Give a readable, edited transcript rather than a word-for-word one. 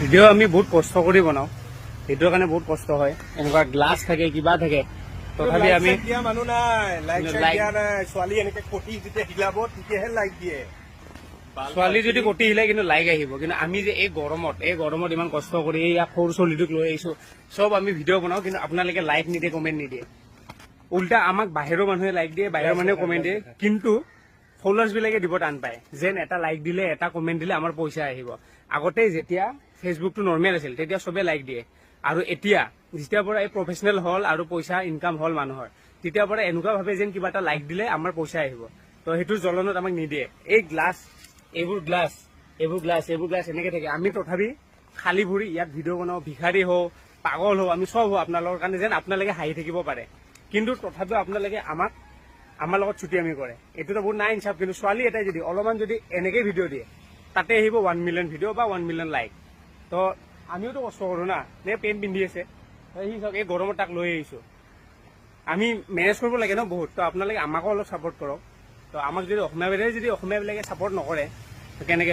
Video আমি বহুত কষ্ট কৰি বনাওঁ, ভিডিঅ'ৰ কাৰণে বহুত কষ্ট হয়। এনেকুৱা গ্লাছ থাকে, কিবা থাকে, তথাপি আমি দিয়া মানুহ নাই, লাইক লাইক দিয়া নাই। ছোৱালী এনেকে কটি যেতিয়া হিলাব তেতিয়াহে লাইক দিয়ে। ছোৱালী যদি কটি হিলাই কিন্তু লাইক আহিব। কিন্তু আমি যে এই গৰমত ইমান কষ্ট কৰি ইয়াক সৰু ছোৱালীটোক লৈ আহিছো, চব আমি ভিডিঅ' বনাওঁ, কিন্তু আপোনালোকে লাইক নিদিয়ে, কমেণ্ট নিদিয়ে। উল্টা আমাক বাহিৰৰ মানুহে লাইক দিয়ে, বাহিৰৰ মানুহে কমেণ্ট দিয়ে, কিন্তু ফলোৱাৰ্ছ বিলাকে দিব টান পায়। যেন এটা লাইক দিলে, এটা কমেণ্ট দিলে আমাৰ পইচা আহিব। আগতে যেতিয়া ফেচবুকটো নৰ্মেল আছিল তেতিয়া চবে লাইক দিয়ে, আৰু এতিয়া যেতিয়াৰ পৰা এই প্ৰফেচনেল হ'ল আৰু পইচা ইনকাম হ'ল মানুহৰ, তেতিয়াৰ পৰা এনেকুৱা ভাবে যেন কিবা এটা লাইক দিলে আমাৰ পইচা আহিব। তো সেইটোৰ জ্বলনত আমাক নিদিয়ে। এই এইবোৰ গ্লাছ এনেকে থাকে। আমি তথাপি খালী ভৰি ইয়াত ভিডিঅ' বনাওঁ, ভিখাৰী হওঁ, পাগল হওঁ, আমি চব হওঁ আপোনালোকৰ কাৰণে, যেন আপোনালোকে হাঁহি থাকিব পাৰে। কিন্তু তথাপিও আপোনালোকে আমাৰ লগত ছুটিয়ামি কৰে। এইটোতো বহুত নাই ইনচাফ। কিন্তু ছোৱালী এটাই যদি অলপমান যদি এনেকে ভিডিঅ' দিয়ে, তাতে আহিব 1 মিলিয়ন ভিডিঅ' বা 1 মিলিয়ন লাইক। তো আমিওতো কষ্ট কৰোঁ না। নে পেণ্ট পিন্ধি আছে, সি চাওক এই গৰমত তাক লৈ আহিছোঁ। আমি মেনেজ কৰিব লাগে ন বহুত। তো আপোনালোকে আমাকো অলপ ছাপোৰ্ট কৰক। তো আমাক যদি অসমীয়াবিলাকে ছাপোৰ্ট নকৰে, কেনেকে